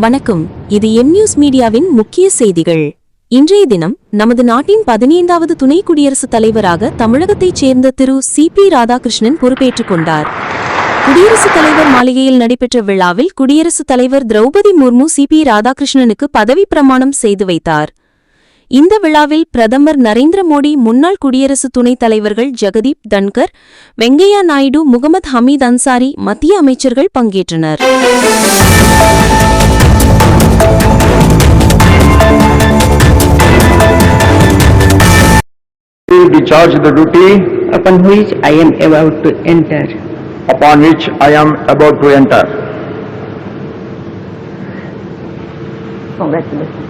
வணக்கம். இது நியூஸ் மீடியாவின் முக்கிய செய்திகள். இன்றைய தினம் நமது நாட்டின் 15வது துணை குடியரசுத் தலைவராக தமிழகத்தைச் சேர்ந்த திரு சி.பி. ராதாகிருஷ்ணன் பொறுப்பேற்றுக் கொண்டார். குடியரசுத் தலைவர் மாளிகையில் நடைபெற்ற விழாவில் குடியரசுத் தலைவர் திரௌபதி முர்மு சி.பி. ராதாகிருஷ்ணனுக்கு பதவி பிரமாணம் செய்து வைத்தார். இந்த விழாவில் பிரதமர் நரேந்திர மோடி, முன்னாள் குடியரசு துணைத் தலைவர்கள் ஜெகதீப் தன்கர், வெங்கையா நாயுடு, முகமது ஹமீத் அன்சாரி, மத்திய அமைச்சர்கள் பங்கேற்றனர். Discharge the duty upon which I am about to enter. Upon which I am about to enter. Congratulations.